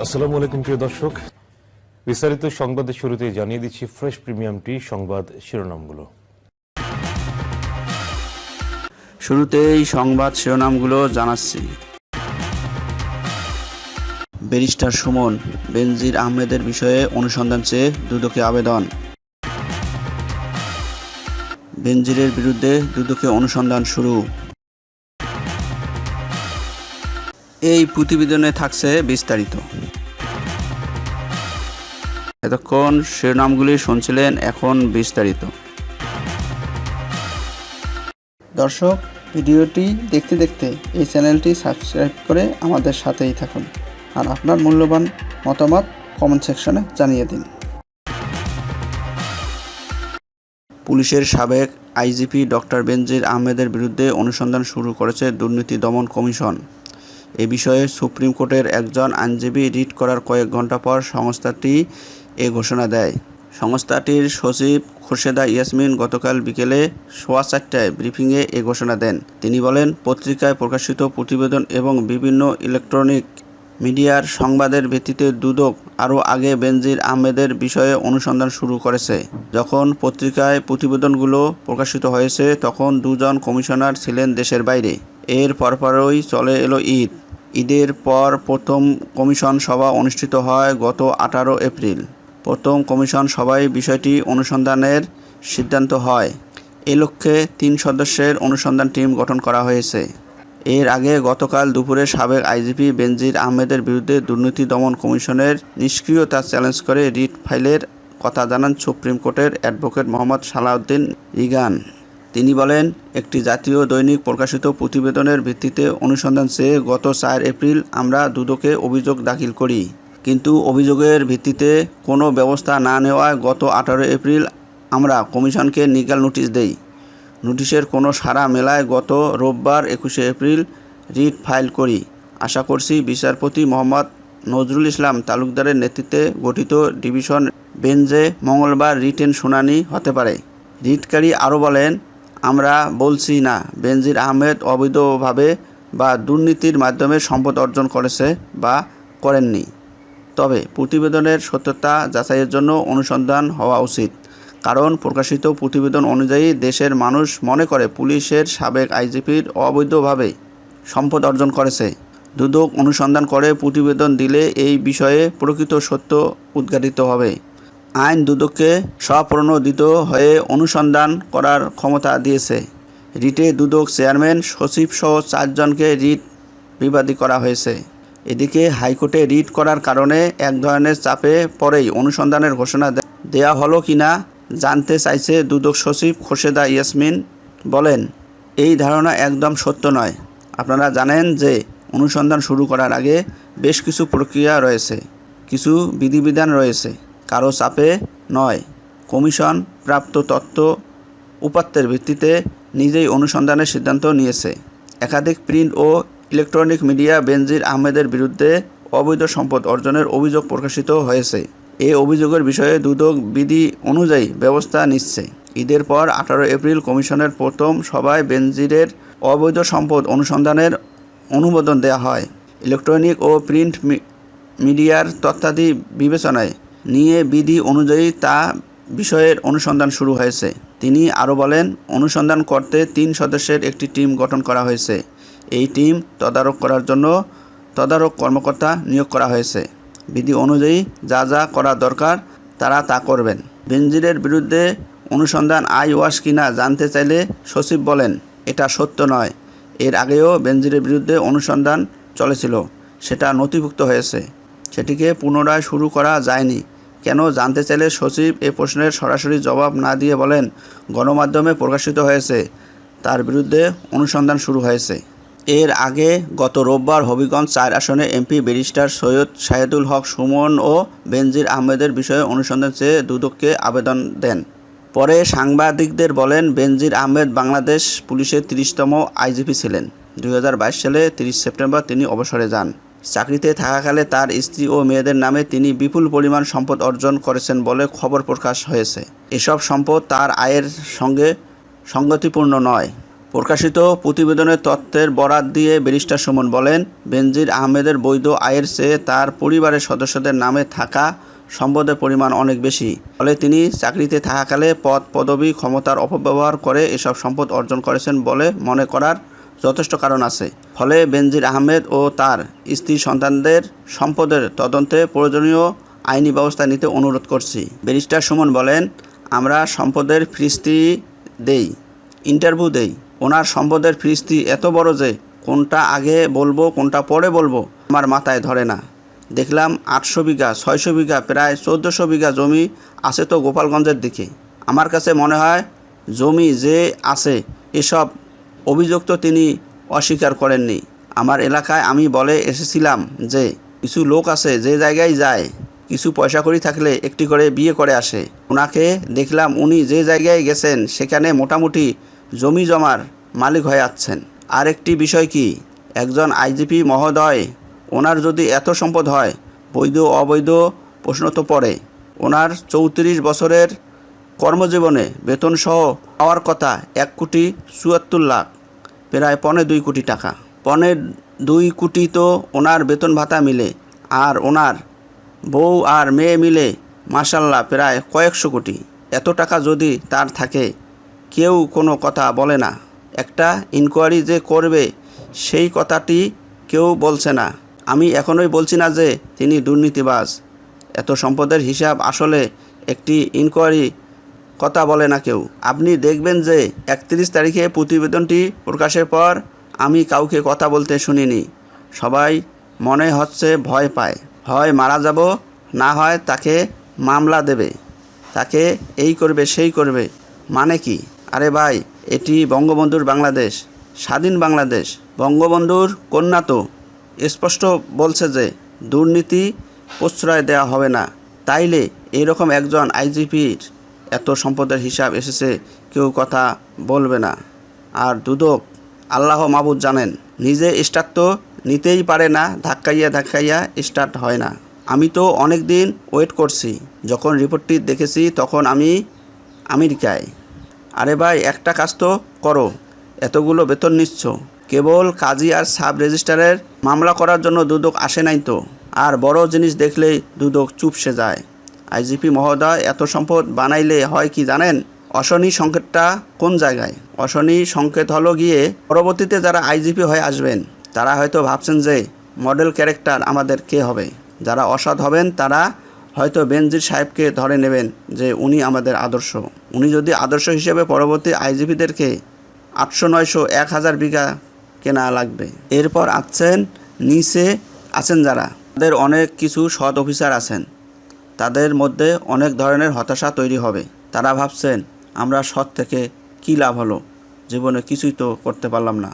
আসসালামু আলাইকুম প্রিয় দর্শক, বিস্তারিত সংবাদের শুরুতে জানিয়ে দিচ্ছি ফ্রেশ প্রিমিয়াম টি সংবাদ শিরোনামগুলো। শুরুতেই সংবাদ শিরোনামগুলো জানাচ্ছি। ব্যারিস্টার সুমন, বেনজির আহমেদের বিষয়ে অনুসন্ধান চেয়ে দুদকে আবেদন। বেনজিরের বিরুদ্ধে দুদকে অনুসন্ধান শুরু। এই প্রতিবেদনে থাকছে বিস্তারিত। এতক্ষণ শিরোনামগুলি শুনছিলেন, এখন বিস্তারিত। দর্শক, ভিডিওটি দেখতে দেখতে এই চ্যানেলটি সাবস্ক্রাইব করে আমাদের সাথেই থাকুন আর আপনার মূল্যবান মতামত কমেন্ট সেকশনে জানিয়ে দিন। পুলিশের সাবেক আইজিপি ডক্টর বেনজির আহমেদের বিরুদ্ধে অনুসন্ধান শুরু করেছে দুর্নীতি দমন কমিশন। এ বিষয়ে সুপ্রিম কোর্টের একজন আইনজীবী রিট করার কয়েক ঘণ্টা পর সংস্থাটি এ ঘোষণা দেয়। সংস্থাটির সচিব খোরশেদা ইয়াসমিন গতকাল বিকেলে 4:15টায় ব্রিফিংয়ে এ ঘোষণা দেন। তিনি বলেন, পত্রিকায় প্রকাশিত প্রতিবেদন এবং বিভিন্ন ইলেকট্রনিক মিডিয়ার সংবাদের ভিত্তিতে দুদক আরও আগে বেনজির আহমেদের বিষয়ে অনুসন্ধান শুরু করেছে। যখন পত্রিকায় প্রতিবেদনগুলো প্রকাশিত হয়েছে তখন দুজন কমিশনার ছিলেন দেশের বাইরে। এর পরপরই চলে এলো ঈদ। ঈদের পর প্রথম কমিশন সভা অনুষ্ঠিত হয় গত 18 এপ্রিল। প্রথম কমিশন সভায় বিষয়টি অনুসন্ধানের সিদ্ধান্ত হয়। এ লক্ষ্যে 3 সদস্যের অনুসন্ধান টিম গঠন করা হয়েছে। এর আগে গতকাল দুপুরে সাবেক আইজিপি বেনজির আহমেদের বিরুদ্ধে দুর্নীতি দমন কমিশনের নিষ্ক্রিয়তা চ্যালেঞ্জ করে রিট ফাইলের কথা জানান সুপ্রিম কোর্টের অ্যাডভোকেট মোহাম্মদ সালাউদ্দিন রিগান। তিনি বলেন, একটি জাতীয় দৈনিক প্রকাশিত প্রতিবেদনের ভিত্তিতে অনুসন্ধান চেয়ে গত 4 এপ্রিল আমরা দুদকে অভিযোগ দাখিল করি। কিন্তু অভিযোগের ভিত্তিতে কোনো ব্যবস্থা না নেওয়ায় গত 18 এপ্রিল আমরা কমিশনকে লিগ্যাল নোটিশ দেই। নোটিশের কোনো সাড়া মেলায় গত রোববার 21 এপ্রিল রিট ফাইল করি। আশা করছি বিচারপতি মোহাম্মদ নজরুল ইসলাম তালুকদারের নেতৃত্বে গঠিত ডিভিশন বেঞ্চে মঙ্গলবার রিটেন শুনানি হতে পারে। রিটকারী আরও বলেন, আমরা বলছি না বেনজির আহমেদ অবৈধভাবে বা দুর্নীতির মাধ্যমে সম্পদ অর্জন করেছে বা করেননি। তবে প্রতিবেদনের সত্যতা যাচাইয়ের জন্য অনুসন্ধান হওয়া উচিত, কারণ প্রকাশিত প্রতিবেদন অনুযায়ী দেশের মানুষ মনে করে পুলিশের সাবেক আইজিপির অবৈধভাবে সম্পদ অর্জন করেছে। দুদক অনুসন্ধান করে প্রতিবেদন দিলে এই বিষয়ে প্রকৃত সত্য উদ্ঘাটিত হবে। আইন দুদককে স্বপ্রণোদিত হয়ে অনুসন্ধান করার ক্ষমতা দিয়েছে। রিটে দুদক চেয়ারম্যান, সচিবসহ 4 জনকে রিট বিবাদী করা হয়েছে। এদিকে হাইকোর্টে রিট করার কারণে এক ধরনের চাপে পরেই অনুসন্ধানের ঘোষণা দেয়া হলো কিনা জানতে চাইছে দুদক সচিব খোরশেদা ইয়াসমিন। বলেন, এই ধারণা একদম সত্য নয়। আপনারা জানেন যে অনুসন্ধান শুরু করার আগে বেশ কিছু প্রক্রিয়া রয়েছে, কিছু বিধিবিধান রয়েছে। কারো চাপে নয়, কমিশন প্রাপ্ত তথ্য উপাত্তের ভিত্তিতে নিজেই অনুসন্ধানের সিদ্ধান্ত নিয়েছে। একাধিক প্রিন্ট ও ইলেকট্রনিক মিডিয়া বেনজির আহমেদের বিরুদ্ধে অবৈধ সম্পদ অর্জনের অভিযোগ প্রকাশিত হয়েছে। এই অভিযোগের বিষয়ে দুদক বিধি অনুযায়ী ব্যবস্থা নিচ্ছে। ঈদের পর 18 এপ্রিল কমিশনের প্রথম সভায় বেনজিরের অবৈধ সম্পদ অনুসন্ধানের অনুমোদন দেওয়া হয়। ইলেকট্রনিক ও প্রিন্ট মিডিয়ার তথ্যাদি বিবেচনায় নিয়ে বিধি অনুযায়ী তা বিষয়ের অনুসন্ধান শুরু হয়েছে। তিনি আরও বলেন, অনুসন্ধান করতে 3 সদস্যের একটি টিম গঠন করা হয়েছে। এই টিম তদারক করার জন্য তদারক কর্মকর্তা নিয়োগ করা হয়েছে। বিধি অনুযায়ী যা যা করা দরকার তারা তা করবেন। বেনজিরের বিরুদ্ধে অনুসন্ধান আইওয়াশ কিনা জানতে চাইলে সচিব বলেন, এটা সত্য নয়। এর আগেও বেনজিরের বিরুদ্ধে অনুসন্ধান চলেছিল, সেটা নথিভুক্ত হয়েছে, সেটিকে পুনরায় শুরু করা যায়নি। কেন জানতে চাইলে সচিব এ প্রশ্নের সরাসরি জবাব না দিয়ে বলেন, গণমাধ্যমে প্রকাশিত হয়েছে তার বিরুদ্ধে অনুসন্ধান শুরু হয়েছে। এর আগে গত রোববার হবিগঞ্জ 4 আসনে এমপি ব্যারিস্টার সৈয়দ শাহেদুল হক সুমন ও বেনজির আহমেদের বিষয়ে অনুসন্ধান চেয়ে দুদককে আবেদন দেন। পরে সাংবাদিকদের বলেন, বেনজির আহমেদ বাংলাদেশ পুলিশের 30তম আইজিপি ছিলেন। 2022 সালে 30 সেপ্টেম্বর তিনি অবসরে যান। চাকরিতে থাকাকালে তার স্ত্রী ও মেয়েদের নামে তিনি বিপুল পরিমাণ সম্পদ অর্জন করেছেন বলে খবর প্রকাশ হয়েছে। এসব সম্পদ তার আয়ের সঙ্গে সঙ্গতিপূর্ণ নয়। প্রকাশিত প্রতিবেদনের তথ্যের বরাত দিয়ে ব্যারিস্টার সুমন বলেন, বেনজির আহমেদের বৈধ আয়ের চেয়ে তার পরিবারের সদস্যদের নামে থাকা সম্পদের পরিমাণ অনেক বেশি। ফলে তিনি চাকরিতে থাকাকালে পদ পদবি ক্ষমতার অপব্যবহার করে এসব সম্পদ অর্জন করেছেন বলে মনে করার যথেষ্ট কারণ আছে। ফলে বেনজির আহমেদ ও তার স্ত্রী সন্তানদের সম্পদের তদন্তে প্রয়োজনীয় আইনি ব্যবস্থা নিতে অনুরোধ করছি। ব্যারিস্টার সুমন বলেন, আমরা সম্পদের ফিরিস্তি দেই, ইন্টারভিউ দেই। ওনার সম্পদের ফিরিস্তি এত বড় যে কোনটা আগে বলবো কোনটা পরে বলবো আমার মাথায় ধরে না। দেখলাম 800 বিঘা 600 বিঘা প্রায় 1400 বিঘা জমি আছে তো গোপালগঞ্জের দিকে। আমার কাছে মনে হয় জমি যে আছে এসব অভিযোগ তো তিনি অস্বীকার করেননি। আমার এলাকায় আমি বলে এসেছিলাম যে কিছু লোক আছে যে জায়গায় যায়, কিছু পয়সা কড়ি থাকলে একটি করে বিয়ে করে আসে। ওনাকে দেখলাম উনি যে জায়গায় গেছেন সেখানে মোটামুটি জমি জমার মালিক হয়ে যাচ্ছেন। আরেকটি বিষয় কি, একজন আইজিপি মহোদয় ওনার যদি এত সম্পদ হয়, বৈধ অবৈধ প্রশ্ন তো পড়ে। ওনার 34 বছরের কর্মজীবনে বেতনসহ পাওয়ার কথা 1,74,00,000, প্রায় 1.25 কোটি টাকা। 1.25 কোটি তো ওনার বেতন ভাতা মিলে, আর ওনার বউ আর মেয়ে মিলে মাশাল্লাহ প্রায় কয়েকশো কোটি। এত টাকা যদি তার থাকে কেউ কোনো কথা বলে না। একটা ইনকোয়ারি যে করবে সেই কথাটি কেউ বলছে না। আমি এখনোই বলছি না যে তিনি দুর্নীতিবাজ। এত সম্পদের হিসাব আসলে একটি ইনকোয়ারি কথা বলে না কেউ। আপনি দেখবেন যে 31 তারিখে প্রতিবেদনটি প্রকাশের পর আমি কাউকে কথা বলতে শুনিনি। সবাই মনে হচ্ছে ভয় পায়, হয় মারা যাব, না হয় তাকে মামলা দেবে, তাকে এই করবে সেই করবে। মানে কি? আরে ভাই, এটি বঙ্গবন্ধুর বাংলাদেশ, স্বাধীন বাংলাদেশ। বঙ্গবন্ধুর কন্যা তো স্পষ্ট বলছে যে দুর্নীতি প্রশ্রয় দেওয়া হবে না। তাইলে এইরকম একজন আইজিপির এত সম্পদের হিসাব এসেছে, কেউ কথা বলবে না। আর দুদক আল্লাহ মাবুদ জানেন, নিজে স্টার্ট তো নিতেই পারে না, ধাক্কাইয়া স্টার্ট হয় না। আমি তো অনেক দিন ওয়েট করছি। যখন রিপোর্টটি দেখেছি তখন আমি আমেরিকায়। আরে ভাই, একটা কাজ তো করো, এতগুলো বেতন নিচ্ছ, কেবল কাজী আর সাব রেজিস্ট্রারের মামলা করার জন্য দুদক আসে নাই তো। আর বড় জিনিস দেখলেই দুদক চুপসে যায়। আইজিপি মহোদয় এত সম্পদ বানাইলে হয় কি জানেন? অশনি সংকেতটা কোন জায়গায়? অশনি সংকেত হলো গিয়ে পরবর্তীতে যারা আইজিপি হয়ে আসবেন তারা হয়তো ভাবছেন যে মডেল ক্যারেক্টার আমাদের কে হবে। যারা অসৎ হবেন তারা হয়তো বেনজির সাহেবকে ধরে নেবেন যে উনি আমাদের আদর্শ। উনি যদি আদর্শ হিসেবে পরবর্তী আইজিপিদেরকে 800, 900, 1000 বিঘা কেনা লাগবে। এরপর নিচে আছেন যারা, তাদের অনেক কিছু সৎ অফিসার আছেন, তাদের মধ্যে অনেক ধরনের হতাশা তৈরি হবে। তারা ভাবছেন আমরা সৎ থেকে কী লাভ হলো, জীবনে কিছুই তো করতে পারলাম না।